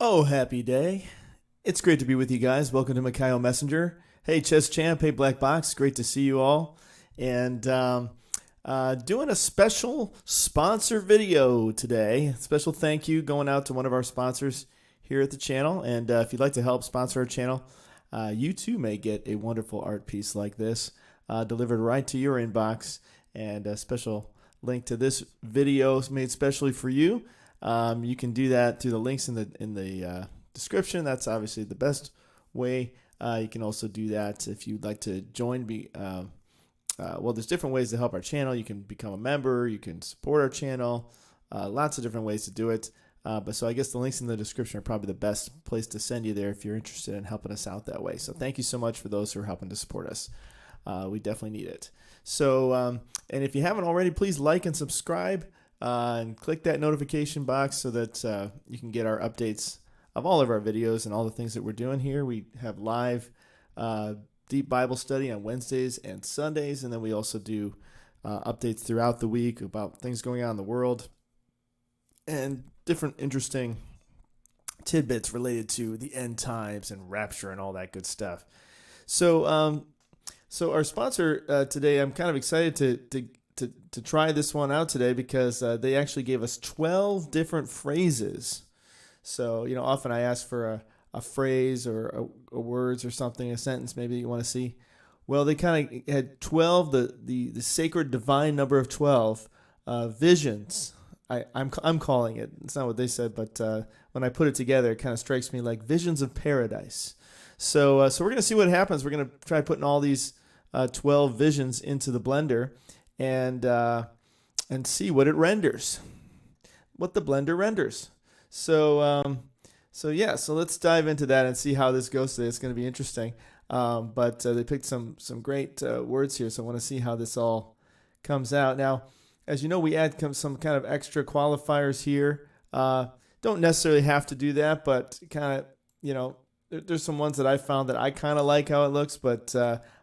Oh, happy day. It's great to be with you guys. Welcome to Mikhail Messenger. Hey, Chess Champ. Hey, Black Box. Great to see you all. And doing a special sponsor video today. Special thank you going out to one of our sponsors here at the channel. And if you'd like to help sponsor our channel, you too may get a wonderful art piece like this delivered right to your inbox. And a special link to this video is made specially for you. You can do that through the links in the description. That's obviously the best way. You can also do that if you'd like to join. Well, there's different ways to help our channel. You can become a member. You can support our channel. Lots of different ways to do it. So I guess the links in the description are probably the best place to send you there if you're interested in helping us out that way. So thank you so much for those who are helping to support us. We definitely need it. So, and if you haven't already, please like and subscribe. And click that notification box so that you can get our updates of all of our videos and all the things that we're doing here. We have live deep Bible study on Wednesdays and Sundays, and then we also do updates throughout the week about things going on in the world and different interesting tidbits related to the end times and rapture and all that good stuff. So, so our sponsor today, I'm kind of excited to try this one out today because they actually gave us 12 different phrases. So, you know, often I ask for a phrase or a words or something, a sentence maybe you want to see. Well, they kind of had 12, the sacred divine number of 12 visions. I'm calling it. It's not what they said, but when I put it together, it kind of strikes me like visions of paradise. So we're going to see what happens. We're going to try putting all these 12 visions into the blender and see what it renders, what the blender renders. So let's dive into that and see how this goes today. It's going to be interesting. But they picked some great words here, so I want to see how this all comes out. Now, as you know, we add some kind of extra qualifiers here. Don't necessarily have to do that, but kind of, you know, there's some ones that I found that I kind of like how it looks, but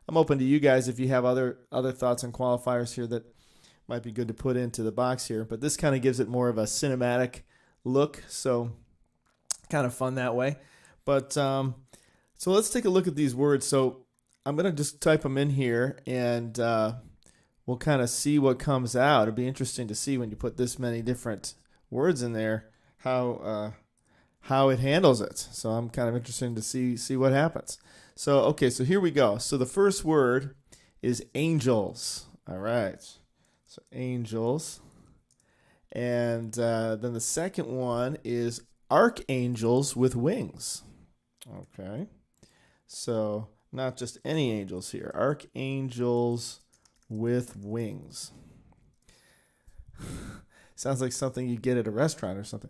I'm open to you guys if you have other thoughts on qualifiers here that might be good to put into the box here. But this kind of gives it more of a cinematic look, so kind of fun that way. But so let's take a look at these words. So I'm going to just type them in here, and we'll kind of see what comes out. It'll be interesting to see when you put this many different words in there how it handles it. So I'm kind of interested to see what happens. So, okay, so here we go. So the first word is angels. All right. So angels. And then the second one is archangels with wings. Okay. So not just any angels here. Archangels with wings. Sounds like something you get at a restaurant or something.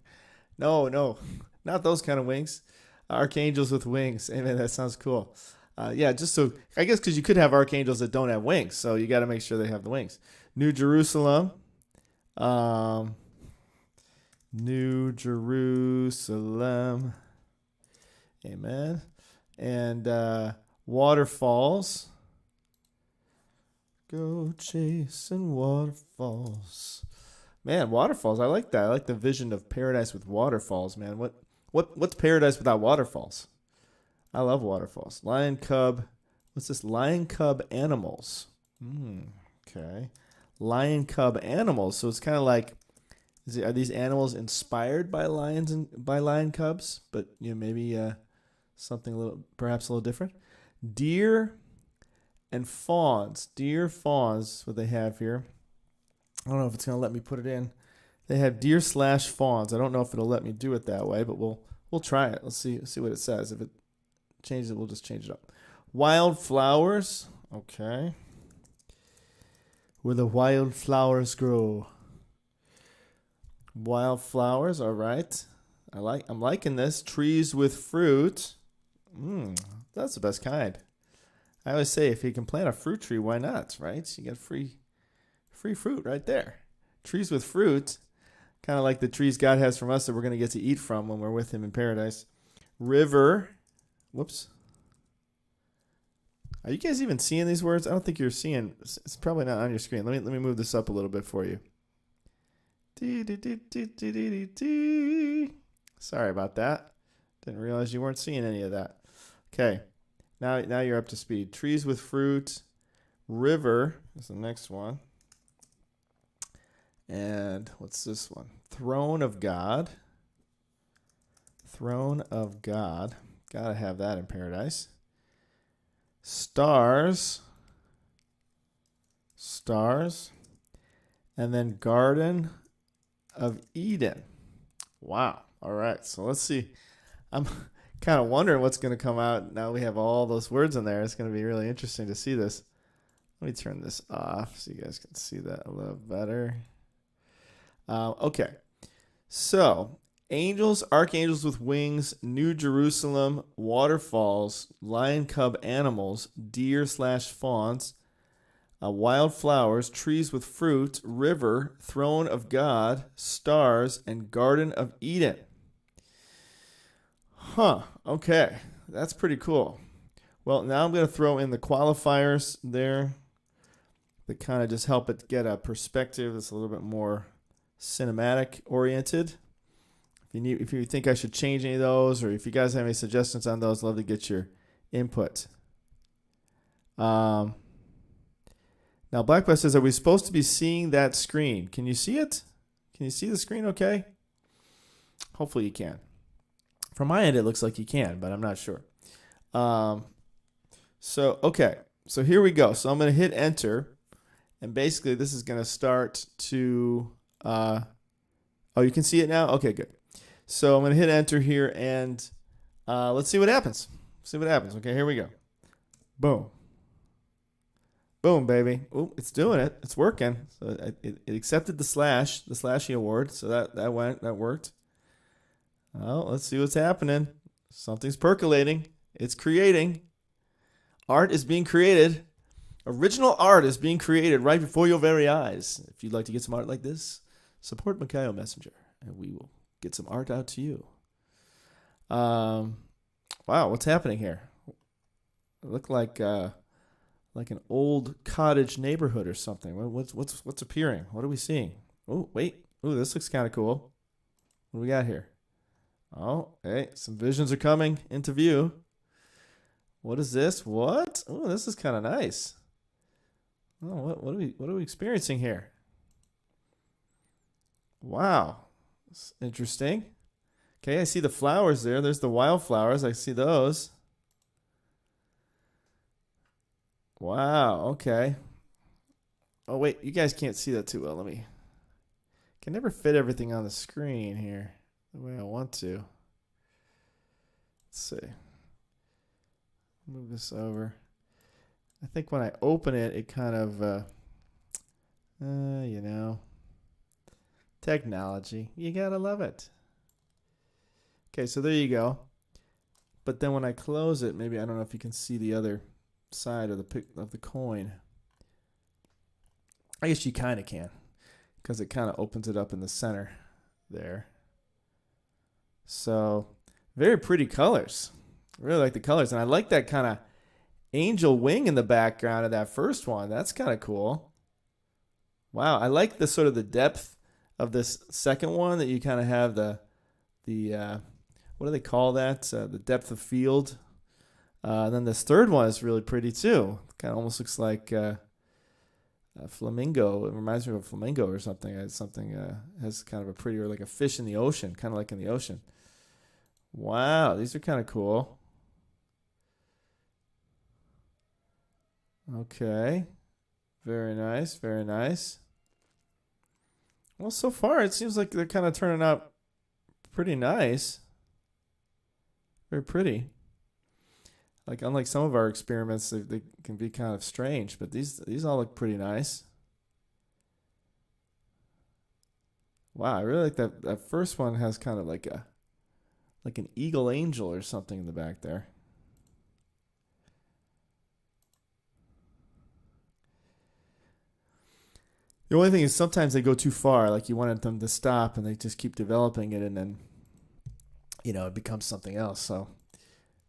No, not those kind of wings. Archangels with wings. Amen. That sounds cool. Yeah, just so, I guess because you could have archangels that don't have wings, so you got to make sure they have the wings. New Jerusalem. New Jerusalem. Amen. And waterfalls. Go chasing waterfalls. Man, waterfalls. I like that. I like the vision of paradise with waterfalls, man. What's paradise without waterfalls? I love waterfalls. Lion cub. What's this? Lion cub animals. Okay. Lion cub animals. So it's kind of like, are these animals inspired by lions and by lion cubs? But you know, maybe something perhaps a little different. Deer and fawns. Deer, fawns. What they have here. I don't know if it's going to let me put it in. They have deer/fawns. I don't know if it'll let me do it that way, but we'll try it. Let's see what it says. If it changes it, we'll just change it up. Wildflowers. Okay. Where the wildflowers grow. Wildflowers. All right. I'm liking this. Trees with fruit. That's the best kind. I always say if you can plant a fruit tree, why not? Right? You get free fruit right there. Trees with fruit. Kind of like the trees God has from us that we're going to get to eat from when we're with him in paradise. River. Whoops. Are you guys even seeing these words? I don't think you're seeing. It's probably not on your screen. Let me move this up a little bit for you. Sorry about that. Didn't realize you weren't seeing any of that. Okay. Now you're up to speed. Trees with fruit. River is the next one. And what's this one? Throne of God. Throne of God. Gotta have that in paradise. Stars. Stars. And then Garden of Eden. Wow. All right. So let's see. I'm kind of wondering what's going to come out now we have all those words in there. It's going to be really interesting to see this. Let me turn this off so you guys can see that a little better. Okay. So, angels, archangels with wings, New Jerusalem, waterfalls, lion cub animals, deer/fawns, wild flowers, trees with fruit, river, throne of God, stars, and Garden of Eden. Huh. Okay. That's pretty cool. Well, now I'm going to throw in the qualifiers there that kind of just help it get a perspective that's a little bit more cinematic oriented. If you think I should change any of those, or if you guys have any suggestions on those, I'd love to get your input. Now, Black says, are we supposed to be seeing that screen? Can you see it? Can you see the screen okay? Hopefully you can. From my end, it looks like you can, but I'm not sure. Okay. So here we go. So I'm going to hit enter. And basically, this is going to start to... oh, you can see it now? Okay, good. So I'm going to hit enter here, and let's see what happens. See what happens. Okay, here we go. Boom. Boom, baby. Ooh, it's doing it. It's working. So it accepted the Slashy award. So that worked. Well, let's see what's happening. Something's percolating. It's creating. Art is being created. Original art is being created right before your very eyes. If you'd like to get some art like this, support Makayo Messenger, and we will get some art out to you. Wow, what's happening here? It looked like an old cottage neighborhood or something. What's appearing? What are we seeing? Oh, wait. Oh, this looks kind of cool. What do we got here? Oh, hey, some visions are coming into view. What is this? What? Oh, this is kind of nice. Oh, what are we experiencing here? Wow. That's interesting. Okay, I see the flowers there. There's the wildflowers. I see those. Wow, okay. Oh, wait, you guys can't see that too well. Can never fit everything on the screen here the way I want to. Let's see. Move this over. I think when I open it, it kind of, technology. You gotta love it. Okay, so there you go. But then when I close it, maybe I don't know if you can see the other side of the coin. I guess you kind of can, because it kind of opens it up in the center there. So very pretty colors. I really like the colors, and I like that kind of angel wing in the background of that first one. That's kind of cool. Wow, I like the sort of the depth of this second one, that you kind of have the what do they call that? The depth of field. And then this third one is really pretty too. Kind of almost looks like a flamingo. It reminds me of a flamingo or something. It's something has kind of a pretty, or like a fish in the ocean, kind of like in the ocean. Wow, these are kind of cool. Okay. Very nice, very nice. Well, so far it seems like they're kind of turning out pretty nice. Very pretty. Like, unlike some of our experiments, they can be kind of strange, but these all look pretty nice. Wow, I really like that first one has kind of like an eagle angel or something in the back there. The only thing is sometimes they go too far. Like, you wanted them to stop, and they just keep developing it, and then, it becomes something else.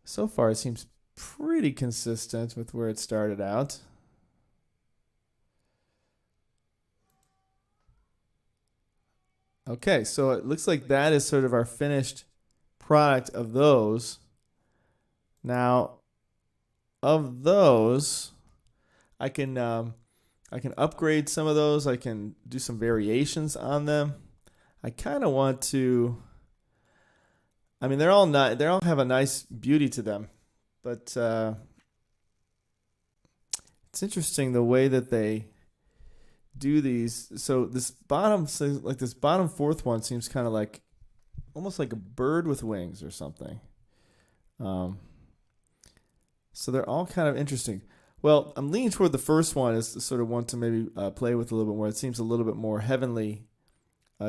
So far it seems pretty consistent with where it started out. Okay, so it looks like that is sort of our finished product of those. Now, of those, I can upgrade some of those. I can do some variations on them. I kind of want to. I mean, they're all not. They all have a nice beauty to them, but it's interesting the way that they do these. So this bottom, this bottom fourth one seems kind of like almost like a bird with wings or something. So they're all kind of interesting. Well, I'm leaning toward the first one as the sort of one to maybe play with a little bit more. It seems a little bit more heavenly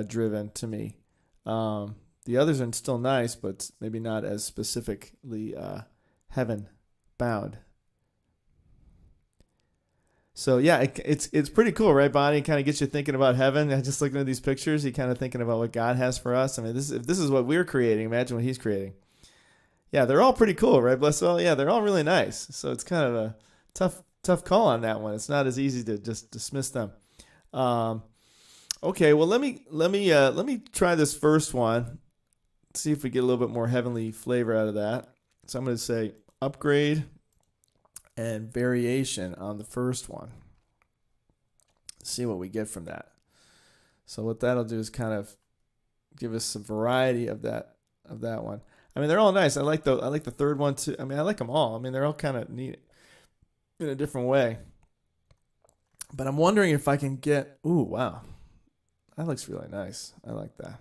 driven to me. The others are still nice, but maybe not as specifically heaven bound. So yeah, it's pretty cool, right, Bonnie? It kind of gets you thinking about heaven. Just looking at these pictures, you kind of thinking about what God has for us. I mean, if this is what we're creating, imagine what He's creating. Yeah, they're all pretty cool, right? Bless all. Yeah, they're all really nice. So it's kind of a tough call on that one. It's not as easy to just dismiss them. Okay, well let me try this first one. See if we get a little bit more heavenly flavor out of that. So I'm going to say upgrade and variation on the first one. See what we get from that. So what that'll do is kind of give us some variety of that one. I mean, they're all nice. I like the third one too. I mean, I like them all. I mean, they're all kind of neat in a different way. But I'm wondering if I can get. Ooh, wow, that looks really nice. I like that.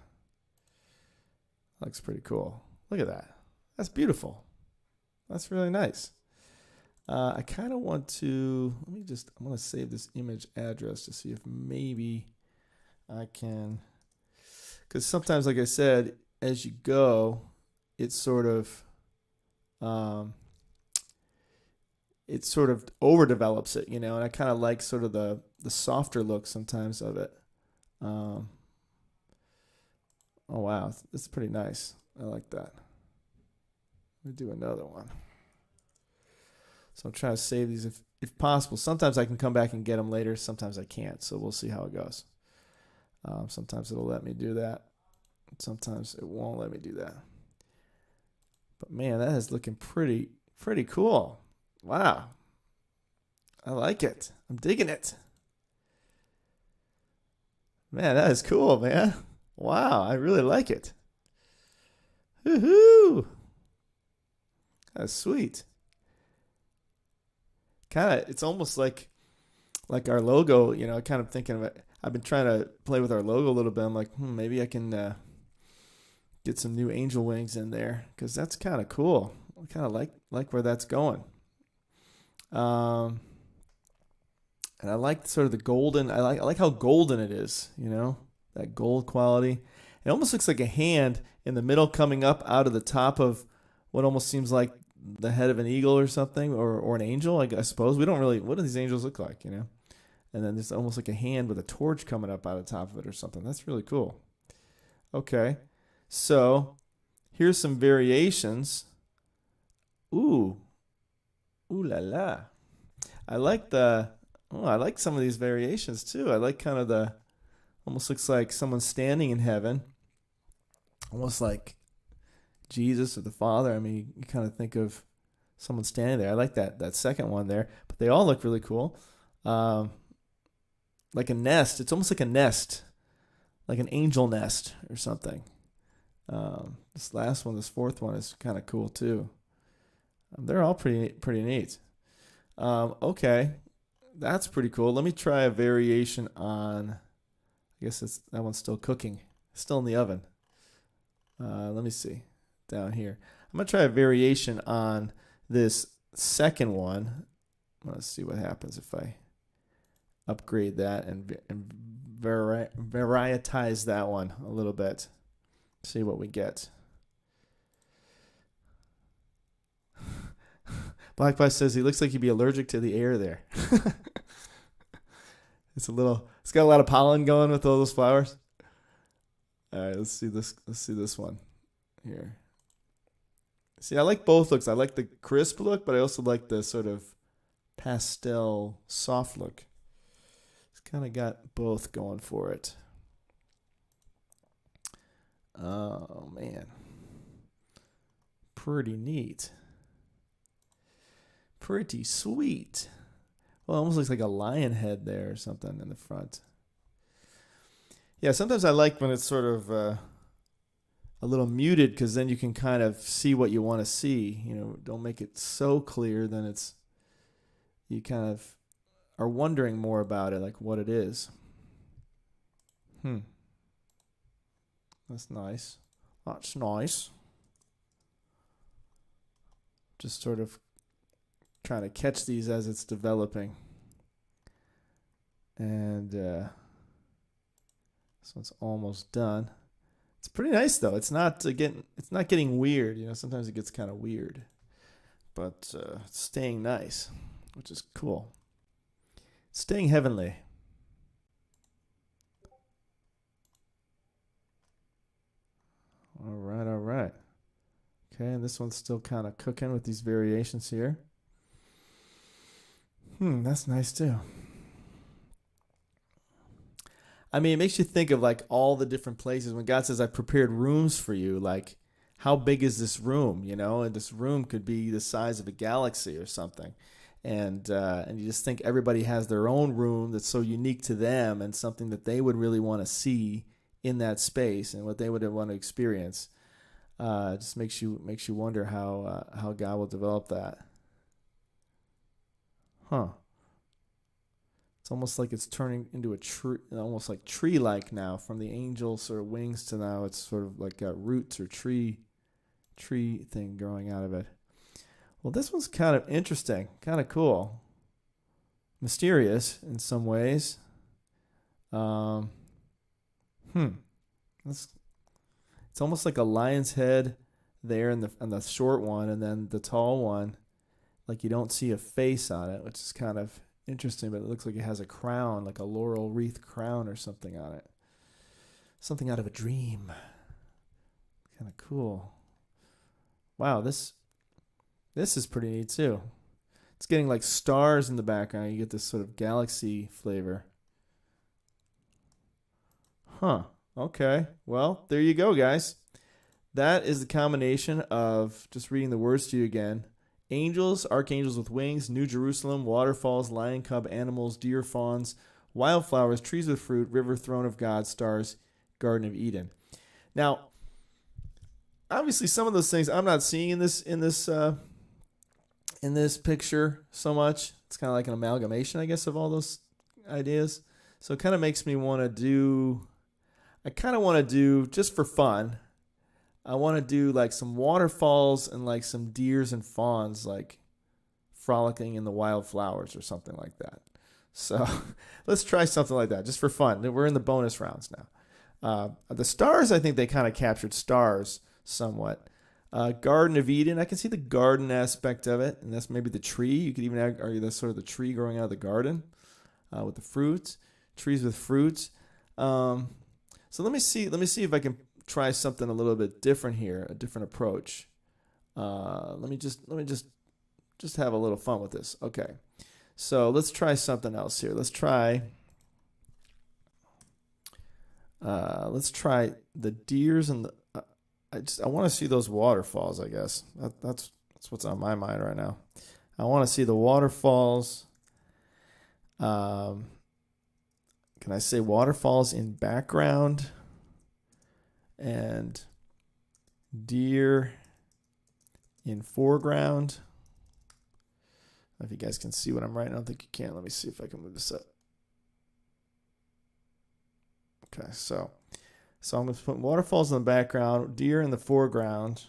Looks pretty cool. Look at that. That's beautiful. That's really nice. I kind of want to, I'm going to save this image address to see if maybe I can, because sometimes, like I said, as you go, it sort of overdevelops it, and I kind of like sort of the softer look sometimes of it. Oh, wow. It's pretty nice. I like that. Let me do another one. So I'm trying to save these if possible. Sometimes I can come back and get them later. Sometimes I can't. So we'll see how it goes. Sometimes it'll let me do that. Sometimes it won't let me do that. But, man, that is looking pretty cool. Wow. I like it. I'm digging it. Man, that is cool, man. Wow, I really like it. Woohoo! That's sweet. Kind of, it's almost like our logo, kind of thinking of it. I've been trying to play with our logo a little bit. I'm like, maybe I can get some new angel wings in there because that's kind of cool. I kind of like where that's going. And I like sort of the golden. I like how golden it is. That gold quality. It almost looks like a hand in the middle coming up out of the top of what almost seems like the head of an eagle or something, or an angel, I suppose. We don't really, what do these angels look like, And then there's almost like a hand with a torch coming up out of the top of it or something. That's really cool. Okay. So here's some variations. Ooh la la. I like some of these variations too. I like kind of almost looks like someone standing in heaven. Almost like Jesus or the Father. I mean, you kind of think of someone standing there. I like that second one there. But they all look really cool. Like a nest. It's almost like a nest. Like an angel nest or something. This last one, this fourth one, is kind of cool too. They're all pretty neat. Okay. That's pretty cool. Let me try a variation on... I guess that one's still cooking. Still in the oven. Let me see. Down here. I'm going to try a variation on this second one. Let's see what happens if I upgrade that and varietize that one a little bit. See what we get. Black Boy says he looks like he'd be allergic to the air there. It's got a lot of pollen going with all those flowers. All right, let's see this one here. See, I like both looks. I like the crisp look, but I also like the sort of pastel soft look. It's kind of got both going for it. Oh, man. pretty neat. Pretty sweet. Well, it almost looks like a lion head there or something in the front. Yeah, sometimes I like when it's sort of a little muted because then you can kind of see what you want to see. You know, don't make it so clear, then you kind of are wondering more about it, like what it is. That's nice. That's nice. Just sort of trying to catch these as it's developing. And this one's almost done. It's pretty nice though. It's not getting weird. You know, sometimes it gets kind of weird, but it's staying nice, which is cool. Staying heavenly. All right, all right. Okay, and this one's still kind of cooking with these variations here. That's nice too. I mean, it makes you think of like all the different places when God says, I prepared rooms for you. Like, how big is this room? You know, and this room could be the size of a galaxy or something. And you just think everybody has their own room that's so unique to them and something that they would really want to see in that space and what they would want to experience. Just makes you wonder how God will develop that. It's almost like it's turning into a tree, almost like tree-like now, from the angel sort of wings to now it's sort of like got roots or tree thing growing out of it. Well, this one's kind of interesting, kind of cool, mysterious in some ways. It's almost like a lion's head there in the short one, and then the tall one, like you don't see a face on it, which is kind of interesting, but it looks like it has a crown, like a laurel wreath crown or something on it. Something out of a dream. Kind of cool. Wow, this is pretty neat too. It's getting like stars in the background. You get this sort of galaxy flavor. Okay. Well, there you go, guys. That is the combination of, just reading the words to you again, angels, archangels with wings, New Jerusalem, waterfalls, lion cub, animals, deer, fawns, wildflowers, trees with fruit, river, throne of God, stars, Garden of Eden. Now, obviously, some of those things I'm not seeing in this picture so much. It's kind of like an amalgamation, I guess, of all those ideas. So it kind of makes me want to do. I kind of want to do, just for fun, I want to do like some waterfalls and like some deers and fawns like frolicking in the wildflowers or something like that. So let's try something like that just for fun. We're in the bonus rounds now. The stars, I think they kind of captured stars somewhat. Garden of Eden, I can see the garden aspect of it, and that's maybe the tree. You could even argue that's sort of the tree growing out of the garden with the fruits, trees with fruits. So let me see if I can try something a little bit different here, a different approach. Let me just have a little fun with this. Okay, so let's try something else here. Let's try the deers and the. I want to see those waterfalls. I guess that's what's on my mind right now. I want to see the waterfalls. Can I say waterfalls in background and deer in foreground? I don't know if you guys can see what I'm writing. I don't think you can. Let me see if I can move this up. Okay, so I'm going to put waterfalls in the background, deer in the foreground,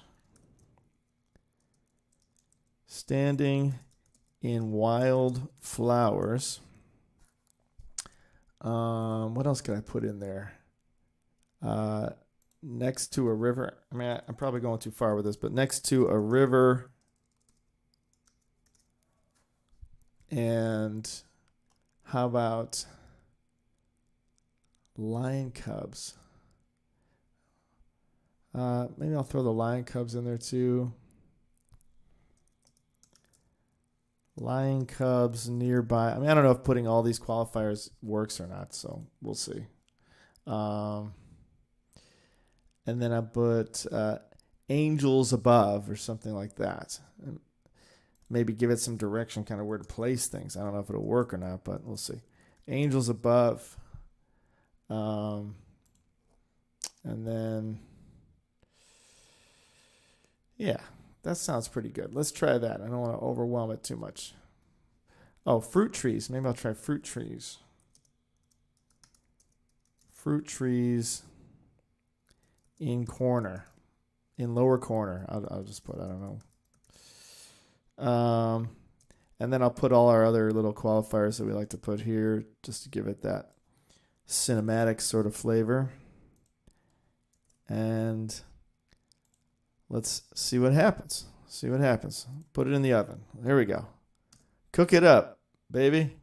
standing in wild flowers. What else could I put in there? Next to a river. I mean, I'm probably going too far with this, but next to a river. And how about lion cubs? Maybe I'll throw the lion cubs in there too. Lion cubs nearby. I mean, I don't know if putting all these qualifiers works or not, so we'll see. And then I put angels above or something like that. And maybe give it some direction, kind of where to place things. I don't know if it'll work or not, but we'll see. Angels above. And then, yeah, that sounds pretty good. Let's try that. I don't want to overwhelm it too much. Oh, fruit trees. Maybe I'll try fruit trees. Fruit trees in corner. In lower corner. I'll just put, I don't know. And then I'll put all our other little qualifiers that we like to put here just to give it that cinematic sort of flavor. And let's see what happens. See what happens. Put it in the oven. There we go. Cook it up, baby.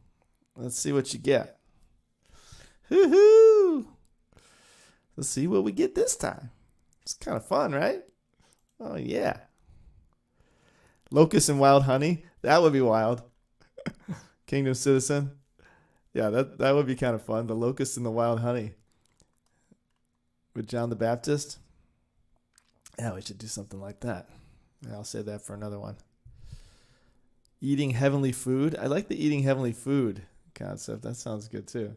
Let's see what you get. Hoo-hoo! Let's see what we get this time. It's kind of fun, right? Oh, yeah. Locust and wild honey. That would be wild. Kingdom Citizen. Yeah, that would be kind of fun. The locust and the wild honey. With John the Baptist. Yeah, we should do something like that. Yeah, I'll save that for another one. Eating heavenly food. I like the eating heavenly food concept. That sounds good too.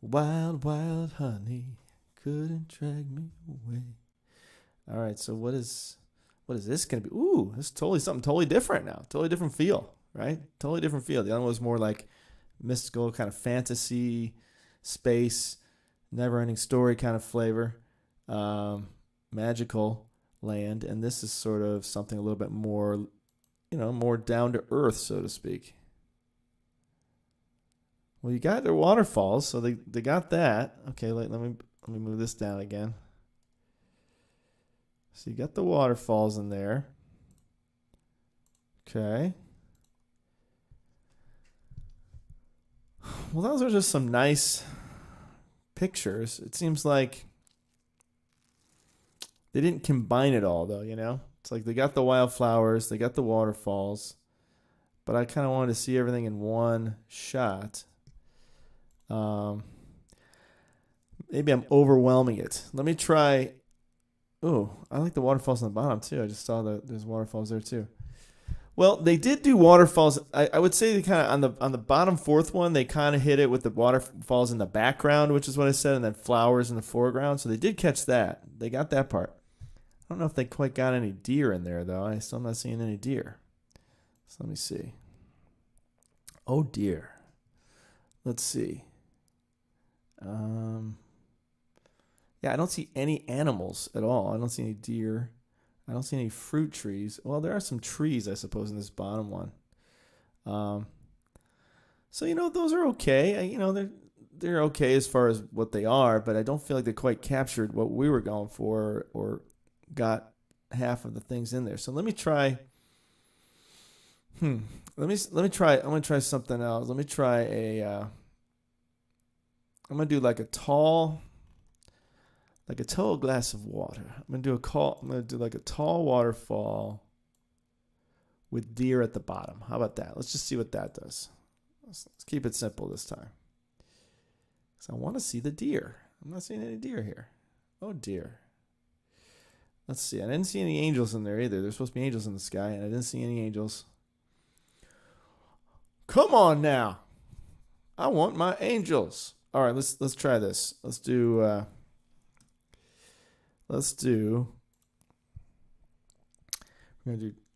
Wild, wild honey couldn't drag me away. All right, so what is this going to be? Ooh, this is totally something totally different now. Totally different feel, right? Totally different feel. The other one was more like mystical, kind of fantasy, space, never-ending story kind of flavor, magical land. And this is sort of something a little bit more, more down to earth, so to speak. Well, you got their waterfalls, so they got that. Okay, let me move this down again. So you got the waterfalls in there. Okay. Well, those are just some nice pictures. It seems like they didn't combine it all, though, It's like they got the wildflowers, they got the waterfalls, but I kind of wanted to see everything in one shot. Maybe I'm overwhelming it. Let me try. Oh, I like the waterfalls on the bottom, too. I just saw that there's waterfalls there, too. Well, they did do waterfalls. I would say they kind of on the bottom fourth one, they kind of hit it with the waterfalls in the background, which is what I said, and then flowers in the foreground. So they did catch that. They got that part. I don't know if they quite got any deer in there, though. I still am not seeing any deer. So let me see. Oh, dear. Let's see. Yeah, I don't see any animals at all. I don't see any deer. I don't see any fruit trees. Well, there are some trees, I suppose, in this bottom one. So, those are okay. They're okay as far as what they are, but I don't feel like they quite captured what we were going for or got half of the things in there. So let me try. Let me try. I'm gonna try something else. Let me try a. I'm gonna do like a tall glass of water. I'm gonna do like a tall waterfall with deer at the bottom. How about that? Let's just see what that does. Let's keep it simple this time. So I want to see the deer. I'm not seeing any deer here. Oh dear. Let's see. I didn't see any angels in there either. There's supposed to be angels in the sky, and I didn't see any angels. Come on now. I want my angels. All right, let's try this. I'm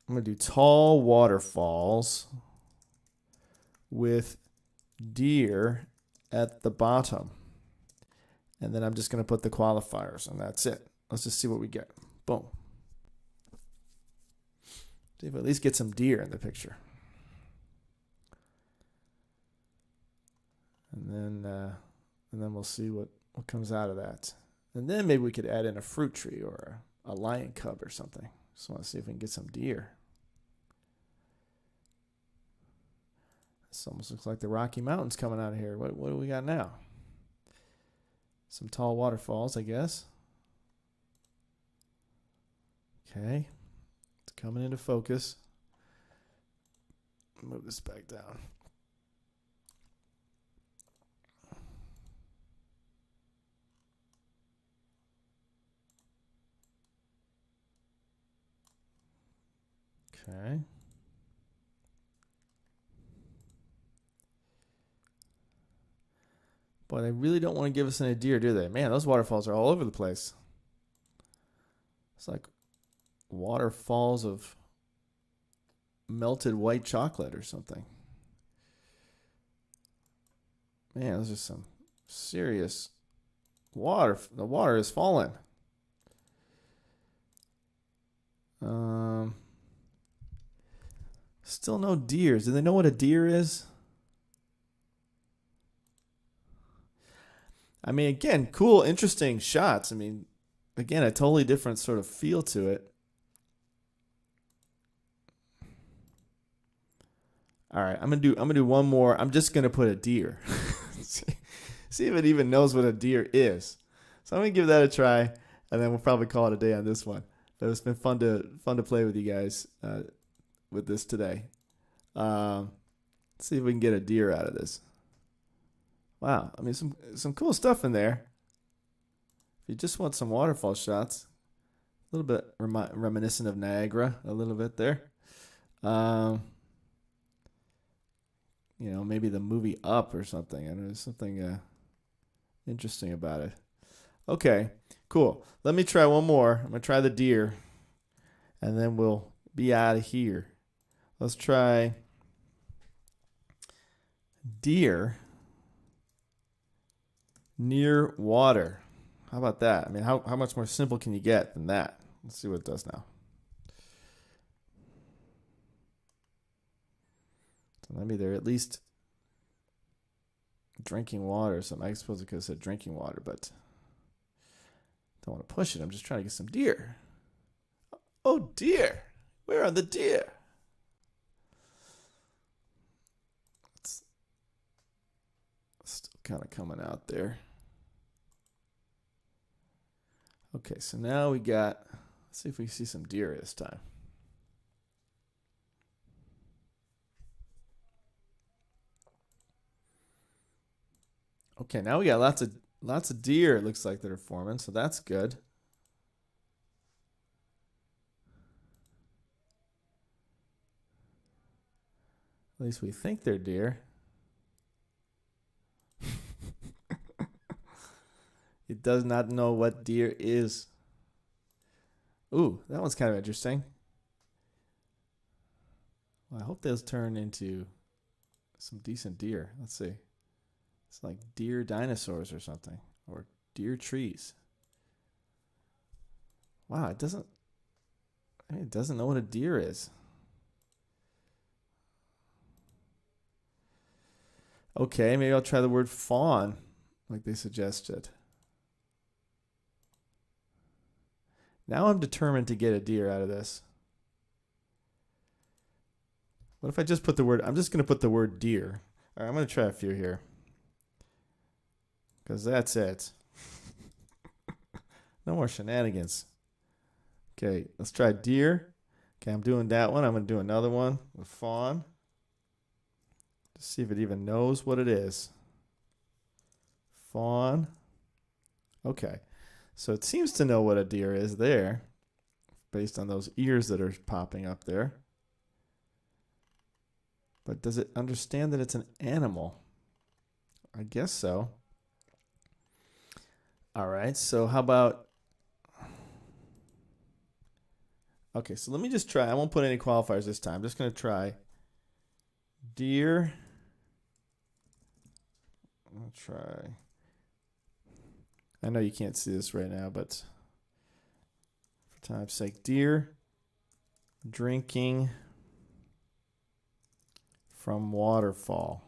gonna do tall waterfalls with deer at the bottom. And then I'm just gonna put the qualifiers, and that's it. Let's just see what we get. Boom. See if we at least get some deer in the picture. And then we'll see what comes out of that. And then maybe we could add in a fruit tree or a lion cub or something. Just want to see if we can get some deer. This almost looks like the Rocky Mountains coming out of here. What do we got now? Some tall waterfalls, I guess. Okay. It's coming into focus. Move this back down. Okay. But they really don't want to give us any deer, do they? Man, those waterfalls are all over the place. It's like waterfalls of melted white chocolate or something. Man, those are some serious water. The water is falling. Still no deers. Do they know what a deer is? I mean, again, cool, interesting shots. I mean, again, a totally different sort of feel to it. All right, I'm gonna do one more. I'm just gonna put a deer. See if it even knows what a deer is. So I'm gonna give that a try, and then we'll probably call it a day on this one. But it's been fun to play with you guys with this today. Let's see if we can get a deer out of this. Wow, I mean some cool stuff in there. If you just want some waterfall shots, a little bit reminiscent of Niagara, a little bit there. You know, maybe the movie Up or something. I know there's something interesting about it. Okay, cool. Let me try one more. I'm gonna try the deer, and then we'll be out of here. Let's try deer near water. How about that? I mean, how much more simple can you get than that? Let's see what it does now. So maybe they're at least drinking water or something. I suppose it could have said drinking water, but don't want to push it. I'm just trying to get some deer. Oh dear. Where are the deer? It's still kind of coming out there. Okay, so now we got, let's see if we see some deer this time. Okay, now we got lots of deer, it looks like, that are forming, so that's good. At least we think they're deer. It does not know what deer is. Ooh, that one's kind of interesting. Well, I hope those turn into some decent deer. Let's see. It's like deer dinosaurs or something, or deer trees. Wow, it doesn't know what a deer is. Okay, maybe I'll try the word fawn, like they suggested. Now I'm determined to get a deer out of this. What if I just put the word, I'm just going to put the word deer. All right, I'm going to try a few here. Because that's it. No more shenanigans. Okay, let's try deer. Okay, I'm doing that one. I'm going to do another one with fawn. To see if it even knows what it is. Fawn. Okay. So it seems to know what a deer is there, based on those ears that are popping up there. But does it understand that it's an animal? I guess so. All right, so how about... Okay, so let me just try. I won't put any qualifiers this time. I'm just going to try deer. I'll try... I know you can't see this right now, but for time's sake, deer drinking from waterfall.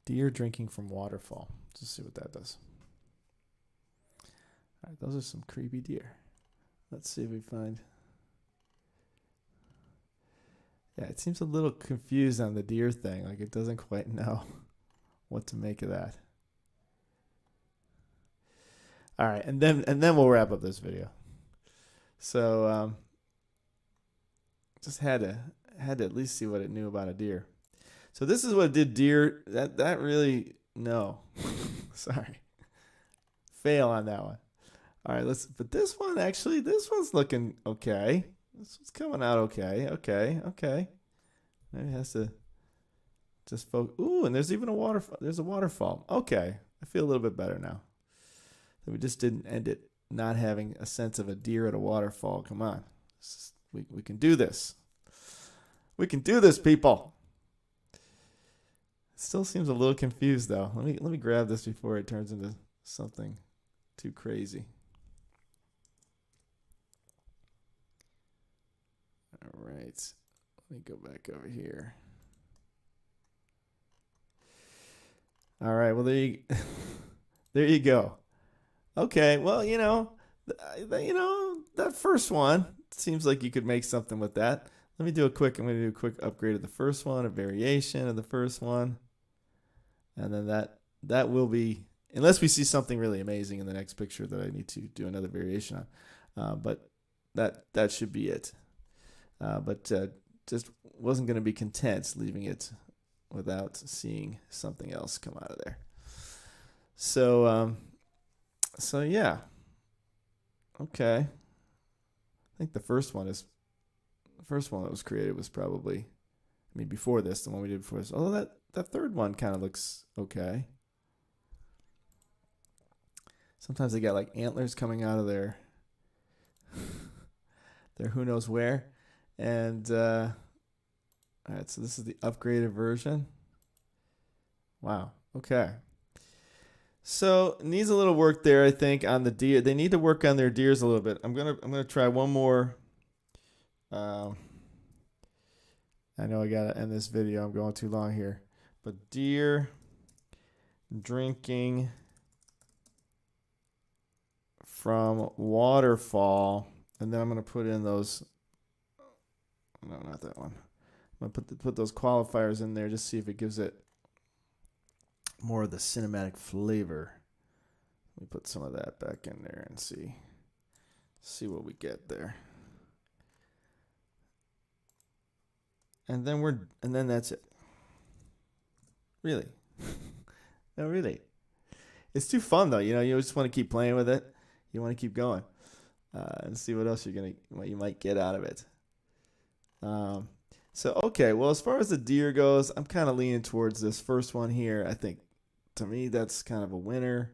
Deer drinking from waterfall. Let's see what that does. All right, those are some creepy deer. Let's see if we find... Yeah, it seems a little confused on the deer thing. Like it doesn't quite know what to make of that. All right, and then we'll wrap up this video. So just had to at least see what it knew about a deer. So this is what it did deer. That really, no. Sorry. Fail on that one. All right, but this one actually, this one's looking okay. This one's coming out okay. Okay. Maybe it has to just focus. Ooh, and there's even a waterfall. There's a waterfall. Okay, I feel a little bit better now. We just didn't end it not having a sense of a deer at a waterfall. Come on, we can do this. We can do this, people. It still seems a little confused though. Let me grab this before it turns into something too crazy. All right, let me go back over here. All right, well there you go. Okay, well that first one seems like you could make something with that. I'm going to do a quick upgrade of the first one, a variation of the first one. And then that will be, unless we see something really amazing in the next picture that I need to do another variation on. But that should be it. But just wasn't going to be content leaving it without seeing something else come out of there. So yeah. Okay. I think the first one that was created was probably, before this, the one we did before this. Although that third one kind of looks okay. Sometimes they got like antlers coming out of their who knows where. And all right, so this is the upgraded version. Wow. Okay. So needs a little work there, I think, on the deer. They need to work on their deers a little bit. I'm gonna try one more. I know I gotta end this video. I'm going too long here. But deer drinking from waterfall, and then I'm gonna put in those. No, not that one. I'm gonna put those qualifiers in there, just see if it gives it more of the cinematic flavor. Let me put some of that back in there and see what we get there. And then that's it. Really? No, really. It's too fun though. You just want to keep playing with it. You want to keep going and see what else what you might get out of it. So okay, well, as far as the deer goes, I'm kind of leaning towards this first one here. I think to me that's kind of a winner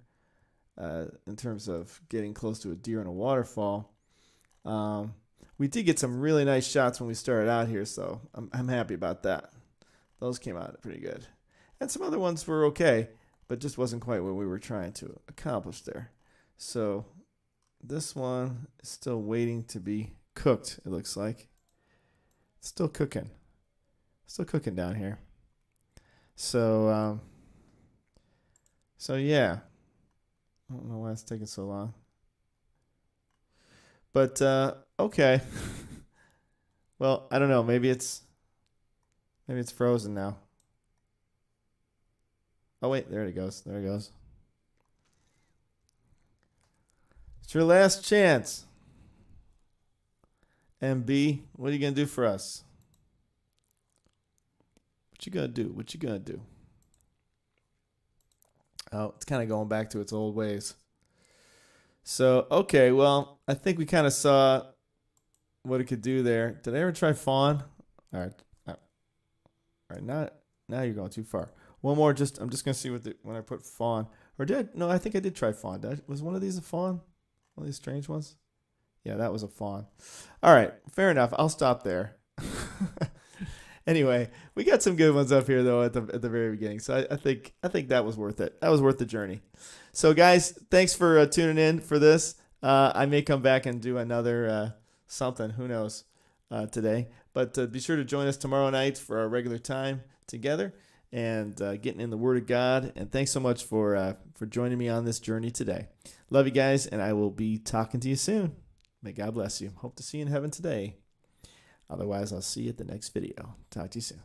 in terms of getting close to a deer in a waterfall. We did get some really nice shots when we started out here, so I'm happy about that. Those came out pretty good. And some other ones were okay, but just wasn't quite what we were trying to accomplish there. So this one is still waiting to be cooked, it looks like. It's still cooking. Still cooking down here. So yeah. I don't know why it's taking so long. But okay. Well, I don't know. Maybe it's frozen now. Oh wait, there it goes. There it goes. It's your last chance. MB, what are you gonna do for us? What you gonna do? What you gonna do? Oh, it's kind of going back to its old ways. So, okay, well, I think we kind of saw what it could do there. Did I ever try fawn? All right. Now you're going too far. One more. I'm just gonna see when I put fawn. No, I think I did try fawn. Was one of these a fawn? One of these strange ones? Yeah, that was a fawn. All right, fair enough. I'll stop there. Anyway, we got some good ones up here though at the very beginning. So I think that was worth it. That was worth the journey. So guys, thanks for tuning in for this. I may come back and do another something. Who knows today? But be sure to join us tomorrow night for our regular time together and getting in the Word of God. And thanks so much for joining me on this journey today. Love you guys, and I will be talking to you soon. May God bless you. Hope to see you in heaven today. Otherwise, I'll see you at the next video. Talk to you soon.